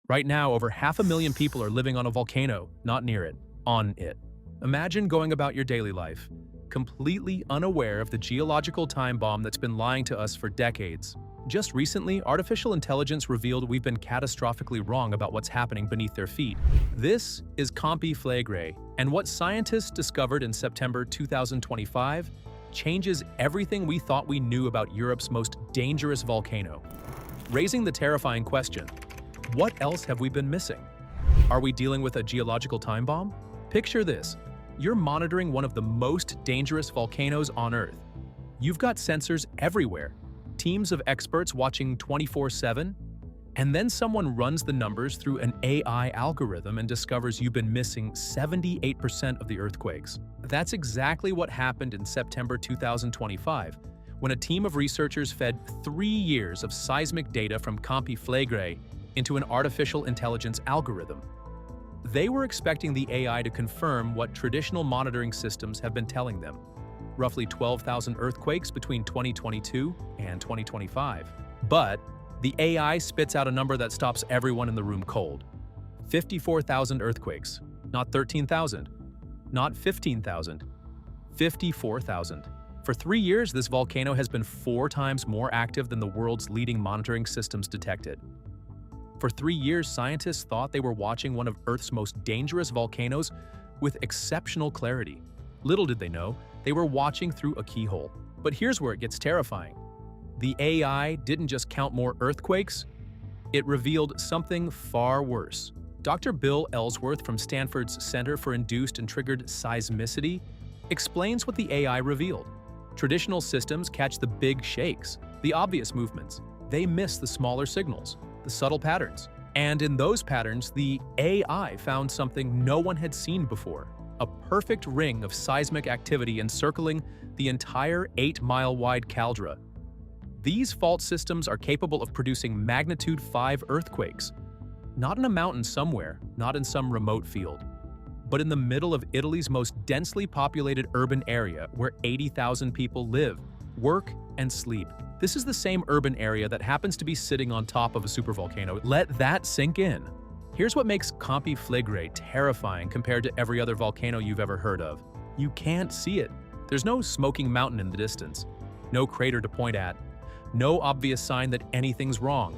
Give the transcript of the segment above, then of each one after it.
Right now, over 500,000 people are living on a volcano, not near it, on it. Imagine going about your daily life, completely unaware of the geological time bomb that's been lying to us for decades. Just recently, artificial intelligence revealed we've been catastrophically wrong about what's happening beneath their feet. This is Campi Flegrei, and what scientists discovered in September 2025 changes everything we thought we knew about Europe's most dangerous volcano, raising the terrifying question: what else have we been missing? Are we dealing with a geological time bomb? Picture this. You're monitoring one of the most dangerous volcanoes on Earth. You've got sensors everywhere, teams of experts watching 24/7, and then someone runs the numbers through an AI algorithm and discovers you've been missing 78% of the earthquakes. That's exactly what happened in September 2025, when a team of researchers fed 3 years of seismic data from Campi Flegrei into an artificial intelligence algorithm. They were expecting the AI to confirm what traditional monitoring systems have been telling them: roughly 12,000 earthquakes between 2022 and 2025. But the AI spits out a number that stops everyone in the room cold. 54,000 earthquakes, not 13,000, not 15,000, 54,000. For 3 years, this volcano has been 4 times more active than the world's leading monitoring systems detected. For 3 years, scientists thought they were watching one of Earth's most dangerous volcanoes with exceptional clarity. Little did they know, they were watching through a keyhole. But here's where it gets terrifying. The AI didn't just count more earthquakes, it revealed something far worse. Dr. Bill Ellsworth from Stanford's Center for Induced and Triggered Seismicity explains what the AI revealed. Traditional systems catch the big shakes, the obvious movements. They miss the smaller signals, the subtle patterns. And in those patterns, the AI found something no one had seen before: a perfect ring of seismic activity encircling the entire 8-mile-wide caldera. These fault systems are capable of producing magnitude 5 earthquakes, not in a mountain somewhere, not in some remote field, but in the middle of Italy's most densely populated urban area where 80,000 people live, work, and sleep. This is the same urban area that happens to be sitting on top of a supervolcano. Let that sink in. Here's what makes Campi Flegrei terrifying compared to every other volcano you've ever heard of. You can't see it. There's no smoking mountain in the distance, no crater to point at, no obvious sign that anything's wrong.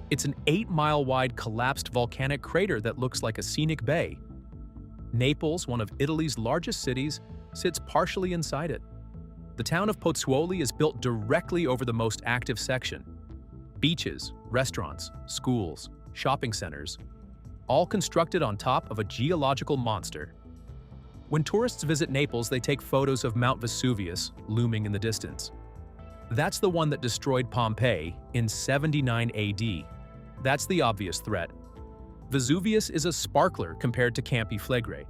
It's an 8-mile-wide collapsed volcanic crater that looks like a scenic bay. Naples, one of Italy's largest cities, sits partially inside it. The town of Pozzuoli is built directly over the most active section. Beaches, restaurants, schools, shopping centers, all constructed on top of a geological monster. When tourists visit Naples, they take photos of Mount Vesuvius looming in the distance. That's the one that destroyed Pompeii in 79 AD. That's the obvious threat. Vesuvius is a sparkler compared to Campi Flegrei.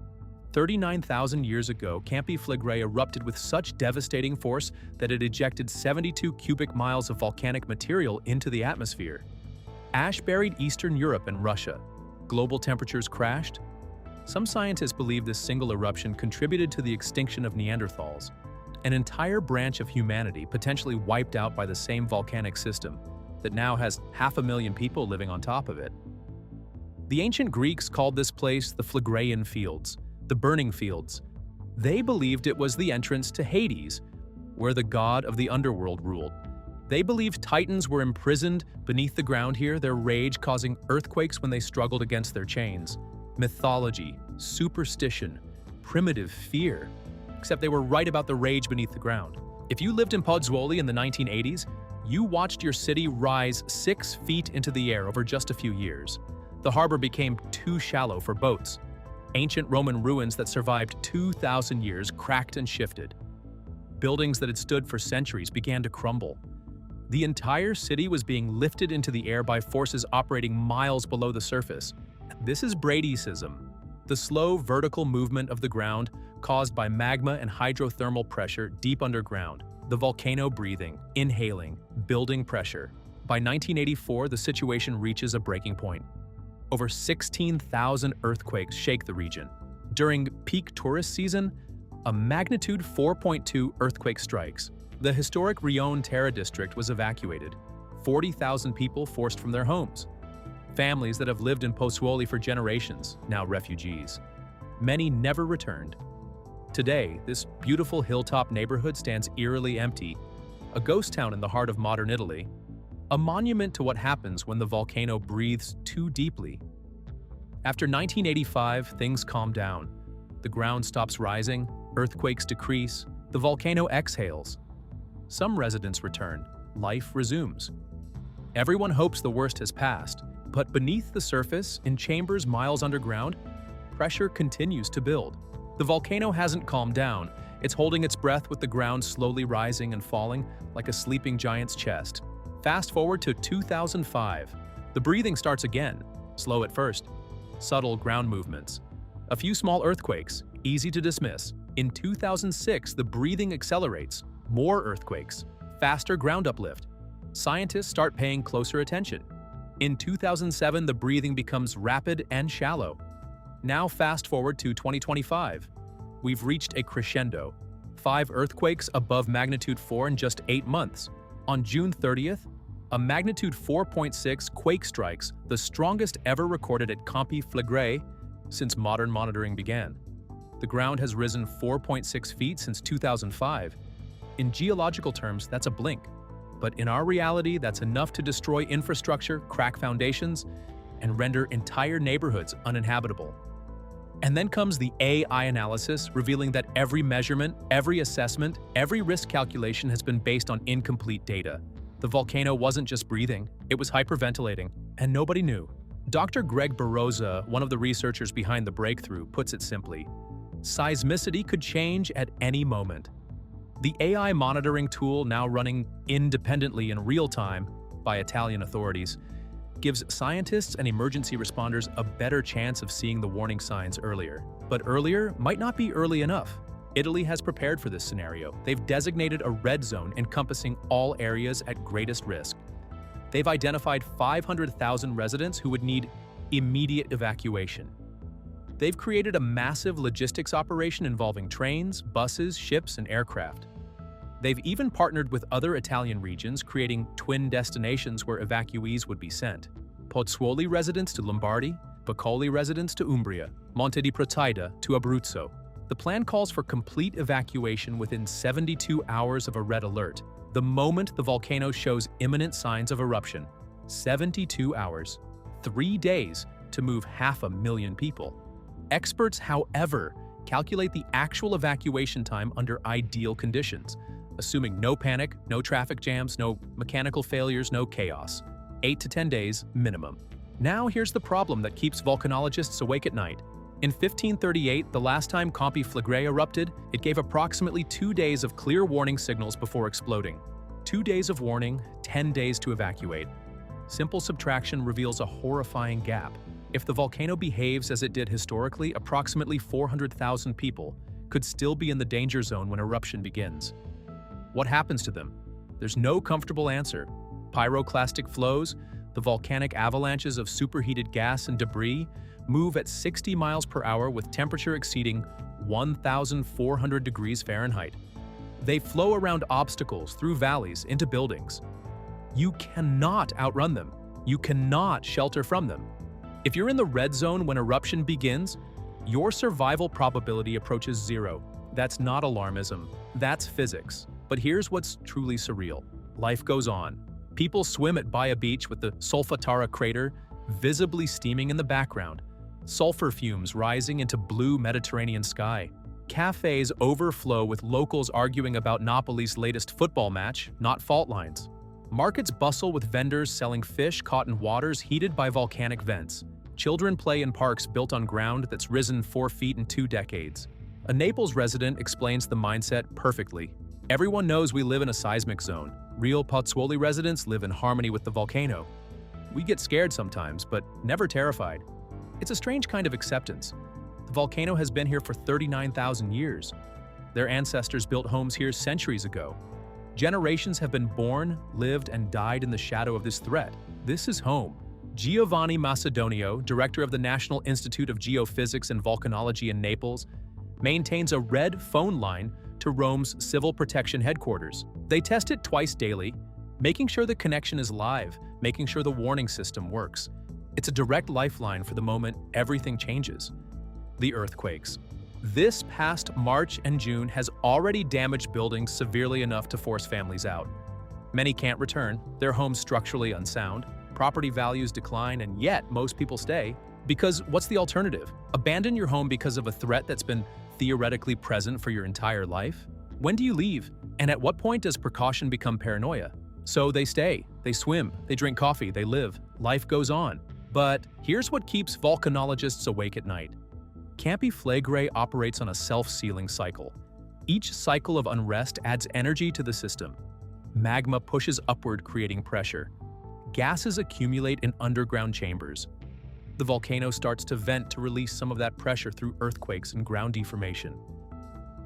39,000 years ago, Campi Flegrei erupted with such devastating force that it ejected 72 cubic miles of volcanic material into the atmosphere. Ash buried Eastern Europe and Russia. Global temperatures crashed. Some scientists believe this single eruption contributed to the extinction of Neanderthals, an entire branch of humanity potentially wiped out by the same volcanic system that now has 500,000 people living on top of it. The ancient Greeks called this place the Phlegreian Fields, the Burning Fields. They believed it was the entrance to Hades, where the god of the underworld ruled. They believed titans were imprisoned beneath the ground here, their rage causing earthquakes when they struggled against their chains. Mythology, superstition, primitive fear. Except they were right about the rage beneath the ground. If you lived in Pozzuoli in the 1980s, you watched your city rise 6 feet into the air over just a few years. The harbor became too shallow for boats. Ancient Roman ruins that survived 2,000 years cracked and shifted. Buildings that had stood for centuries began to crumble. The entire city was being lifted into the air by forces operating miles below the surface. This is Bradyism, the slow vertical movement of the ground caused by magma and hydrothermal pressure deep underground, the volcano breathing, inhaling, building pressure. By 1984, the situation reaches a breaking point. Over 16,000 earthquakes shake the region. During peak tourist season, a magnitude 4.2 earthquake strikes. The historic Rione Terra district was evacuated, 40,000 people forced from their homes. Families that have lived in Pozzuoli for generations, now refugees. Many never returned. Today, this beautiful hilltop neighborhood stands eerily empty, a ghost town in the heart of modern Italy, a monument to what happens when the volcano breathes too deeply. After 1985, things calm down. The ground stops rising, earthquakes decrease, the volcano exhales. Some residents return, life resumes. Everyone hopes the worst has passed, but beneath the surface, in chambers miles underground, pressure continues to build. The volcano hasn't calmed down. It's holding its breath with the ground slowly rising and falling like a sleeping giant's chest. Fast forward to 2005. The breathing starts again, slow at first. Subtle ground movements. A few small earthquakes, easy to dismiss. In 2006, the breathing accelerates. More earthquakes. Faster ground uplift. Scientists start paying closer attention. In 2007, the breathing becomes rapid and shallow. Now fast forward to 2025. We've reached a crescendo. 5 earthquakes above magnitude 4 in just 8 months. On June 30th, a magnitude 4.6 quake strikes, the strongest ever recorded at Campi Flegrei since modern monitoring began. The ground has risen 4.6 feet since 2005. In geological terms, that's a blink. But in our reality, that's enough to destroy infrastructure, crack foundations, and render entire neighborhoods uninhabitable. And then comes the AI analysis, revealing that every measurement, every assessment, every risk calculation has been based on incomplete data. The volcano wasn't just breathing, it was hyperventilating, and nobody knew. Dr. Greg Barroza, one of the researchers behind the breakthrough, puts it simply: seismicity could change at any moment. The AI monitoring tool, now running independently in real time by Italian authorities, gives scientists and emergency responders a better chance of seeing the warning signs earlier. But earlier might not be early enough. Italy has prepared for this scenario. They've designated a red zone encompassing all areas at greatest risk. They've identified 500,000 residents who would need immediate evacuation. They've created a massive logistics operation involving trains, buses, ships, and aircraft. They've even partnered with other Italian regions, creating twin destinations where evacuees would be sent. Pozzuoli residents to Lombardy, Boccoli residents to Umbria, Monte di Protaida to Abruzzo. The plan calls for complete evacuation within 72 hours of a red alert, the moment the volcano shows imminent signs of eruption. 72 hours, 3 days to move 500,000 people. Experts, however, calculate the actual evacuation time under ideal conditions, assuming no panic, no traffic jams, no mechanical failures, no chaos. 8 to 10 days minimum. Now here's the problem that keeps volcanologists awake at night. In 1538, the last time Campi Flegrei erupted, it gave approximately 2 days of clear warning signals before exploding. 2 days of warning, 10 days to evacuate. Simple subtraction reveals a horrifying gap. If the volcano behaves as it did historically, approximately 400,000 people could still be in the danger zone when eruption begins. What happens to them? There's no comfortable answer. Pyroclastic flows, the volcanic avalanches of superheated gas and debris, move at 60 miles per hour with temperature exceeding 1,400 degrees Fahrenheit. They flow around obstacles, through valleys, into buildings. You cannot outrun them. You cannot shelter from them. If you're in the red zone when eruption begins, your survival probability approaches 0. That's not alarmism. That's physics. But here's what's truly surreal. Life goes on. People swim at Baia Beach with the Solfatara crater visibly steaming in the background, sulfur fumes rising into blue Mediterranean sky. Cafes overflow with locals arguing about Naples' latest football match, not fault lines. Markets bustle with vendors selling fish caught in waters heated by volcanic vents. Children play in parks built on ground that's risen 4 feet in 2 decades. A Naples resident explains the mindset perfectly. Everyone knows we live in a seismic zone. Real Pozzuoli residents live in harmony with the volcano. We get scared sometimes, but never terrified. It's a strange kind of acceptance. The volcano has been here for 39,000 years. Their ancestors built homes here centuries ago. Generations have been born, lived, and died in the shadow of this threat. This is home. Giovanni Macedonio, director of the National Institute of Geophysics and Volcanology in Naples, maintains a red phone line to Rome's Civil Protection Headquarters. They test it twice daily, making sure the connection is live, making sure the warning system works. It's a direct lifeline for the moment everything changes. The earthquakes. This past March and June has already damaged buildings severely enough to force families out. Many can't return, their homes structurally unsound, property values decline, and yet most people stay. Because what's the alternative? Abandon your home because of a threat that's been theoretically present for your entire life? When do you leave? And at what point does precaution become paranoia? So they stay, they swim, they drink coffee, they live, life goes on. But here's what keeps volcanologists awake at night. Campi Flegrei operates on a self-sealing cycle. Each cycle of unrest adds energy to the system. Magma pushes upward, creating pressure. Gases accumulate in underground chambers. The volcano starts to vent to release some of that pressure through earthquakes and ground deformation.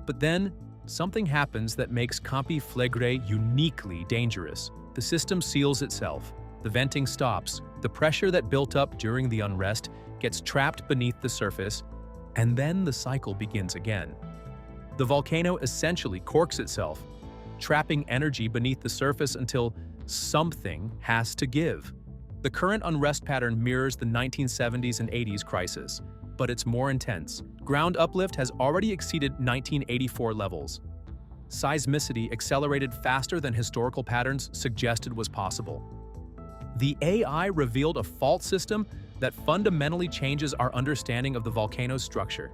But then, something happens that makes Campi Flegrei uniquely dangerous. The system seals itself. The venting stops. The pressure that built up during the unrest gets trapped beneath the surface, and then the cycle begins again. The volcano essentially corks itself, trapping energy beneath the surface until something has to give. The current unrest pattern mirrors the 1970s and 80s crisis, but it's more intense. Ground uplift has already exceeded 1984 levels. Seismicity accelerated faster than historical patterns suggested was possible. The AI revealed a fault system that fundamentally changes our understanding of the volcano's structure.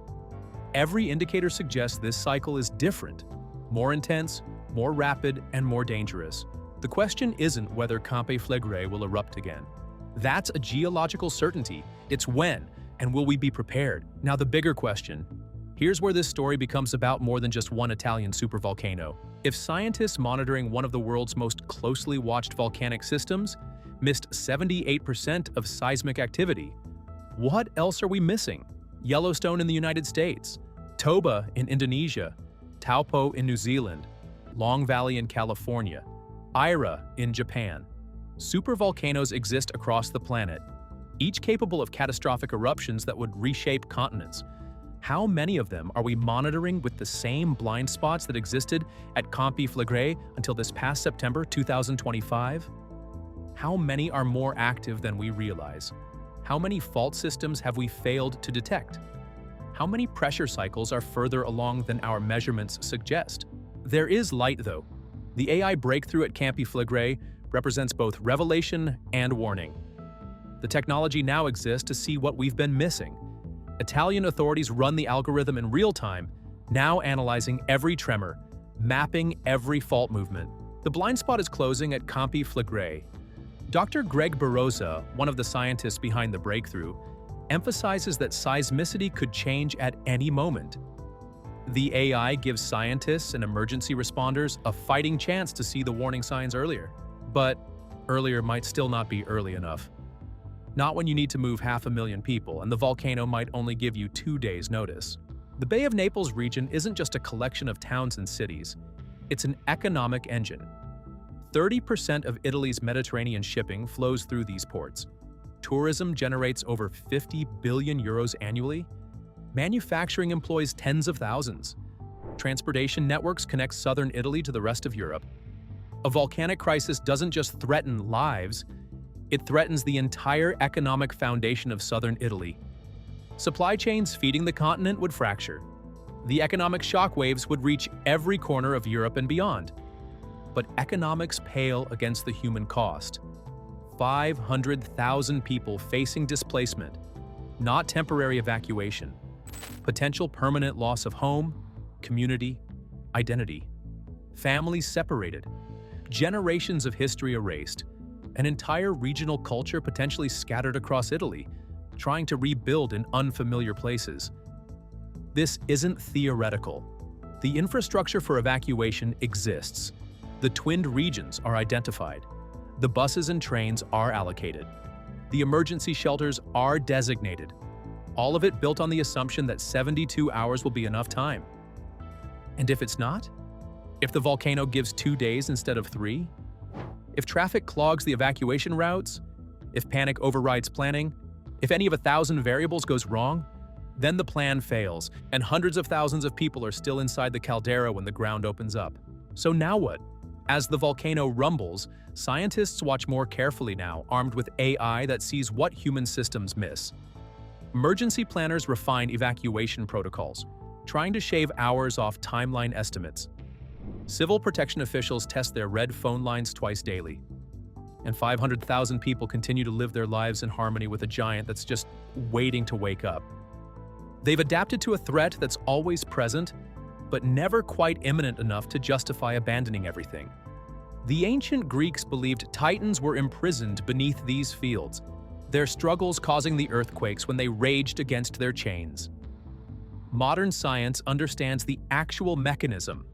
Every indicator suggests this cycle is different, more intense, more rapid, and more dangerous. The question isn't whether Campi Flegrei will erupt again. That's a geological certainty. It's when, and will we be prepared? Now the bigger question. Here's where this story becomes about more than just one Italian supervolcano. If scientists monitoring one of the world's most closely watched volcanic systems missed 78% of seismic activity, what else are we missing? Yellowstone in the United States, Toba in Indonesia, Taupo in New Zealand, Long Valley in California, Ira in Japan. Supervolcanoes exist across the planet, each capable of catastrophic eruptions that would reshape continents. How many of them are we monitoring with the same blind spots that existed at Campi Flegrei until this past September 2025? How many are more active than we realize? How many fault systems have we failed to detect? How many pressure cycles are further along than our measurements suggest? There is light, though. The AI breakthrough at Campi Flegrei represents both revelation and warning. The technology now exists to see what we've been missing. Italian authorities run the algorithm in real time, now analyzing every tremor, mapping every fault movement. The blind spot is closing at Campi Flegrei. Dr. Greg Barroza, one of the scientists behind the breakthrough, emphasizes that seismicity could change at any moment. The AI gives scientists and emergency responders a fighting chance to see the warning signs earlier. But earlier might still not be early enough. Not when you need to move 500,000 people and the volcano might only give you 2 days' notice. The Bay of Naples region isn't just a collection of towns and cities. It's an economic engine. 30% of Italy's Mediterranean shipping flows through these ports. Tourism generates over 50 billion euros annually. Manufacturing employs tens of thousands. Transportation networks connect southern Italy to the rest of Europe. A volcanic crisis doesn't just threaten lives, it threatens the entire economic foundation of southern Italy. Supply chains feeding the continent would fracture. The economic shockwaves would reach every corner of Europe and beyond. But economics pale against the human cost. 500,000 people facing displacement, not temporary evacuation. Potential permanent loss of home, community, identity. Families separated. Generations of history erased. An entire regional culture potentially scattered across Italy, trying to rebuild in unfamiliar places. This isn't theoretical. The infrastructure for evacuation exists. The twinned regions are identified. The buses and trains are allocated. The emergency shelters are designated. All of it built on the assumption that 72 hours will be enough time. And if it's not? If the volcano gives 2 days instead of 3? If traffic clogs the evacuation routes? If panic overrides planning? If any of 1,000 variables goes wrong? Then the plan fails, and hundreds of thousands of people are still inside the caldera when the ground opens up. So now what? As the volcano rumbles, scientists watch more carefully now, armed with AI that sees what human systems miss. Emergency planners refine evacuation protocols, trying to shave hours off timeline estimates. Civil protection officials test their red phone lines twice daily. And 500,000 people continue to live their lives in harmony with a giant that's just waiting to wake up. They've adapted to a threat that's always present, but never quite imminent enough to justify abandoning everything. The ancient Greeks believed titans were imprisoned beneath these fields, their struggles causing the earthquakes when they raged against their chains. Modern science understands the actual mechanism.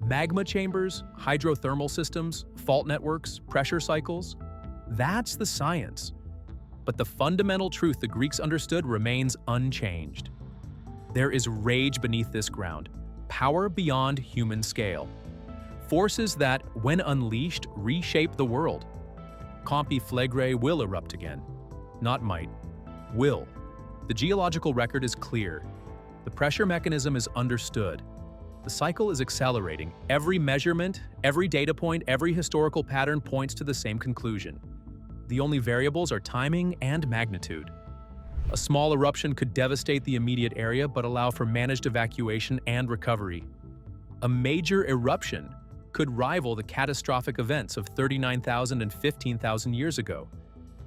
Magma chambers, hydrothermal systems, fault networks, pressure cycles. That's the science. But the fundamental truth the Greeks understood remains unchanged. There is rage beneath this ground, power beyond human scale. Forces that, when unleashed, reshape the world. Campi Flegrei will erupt again. Not might. Will. The geological record is clear. The pressure mechanism is understood. The cycle is accelerating. Every measurement, every data point, every historical pattern points to the same conclusion. The only variables are timing and magnitude. A small eruption could devastate the immediate area but allow for managed evacuation and recovery. A major eruption could rival the catastrophic events of 39,000 and 15,000 years ago,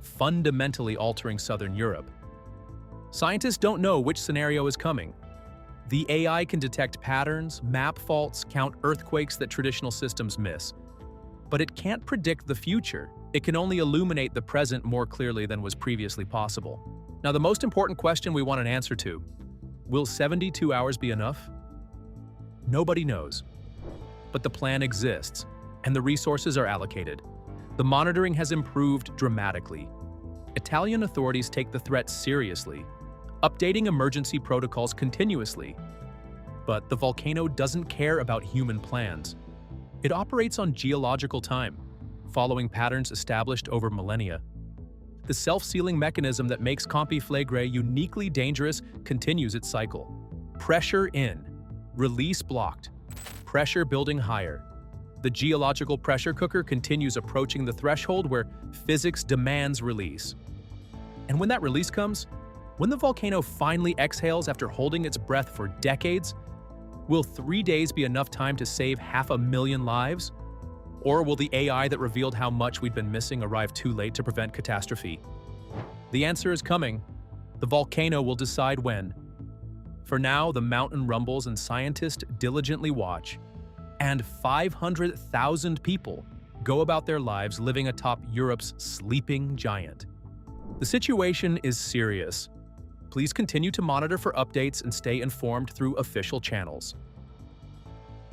fundamentally altering southern Europe. Scientists don't know which scenario is coming. The AI can detect patterns, map faults, count earthquakes that traditional systems miss. But it can't predict the future. It can only illuminate the present more clearly than was previously possible. Now, the most important question we want an answer to: will 72 hours be enough? Nobody knows. But the plan exists, and the resources are allocated. The monitoring has improved dramatically. Italian authorities take the threat seriously, updating emergency protocols continuously. But the volcano doesn't care about human plans. It operates on geological time, following patterns established over millennia. The self-sealing mechanism that makes Campi Flegrei uniquely dangerous continues its cycle. Pressure in, release blocked, pressure building higher. The geological pressure cooker continues approaching the threshold where physics demands release. And when that release comes, when the volcano finally exhales after holding its breath for decades, will 3 days be enough time to save 500,000 lives? Or will the AI that revealed how much we'd been missing arrive too late to prevent catastrophe? The answer is coming. The volcano will decide when. For now, the mountain rumbles and scientists diligently watch. And 500,000 people go about their lives living atop Europe's sleeping giant. The situation is serious. Please continue to monitor for updates and stay informed through official channels.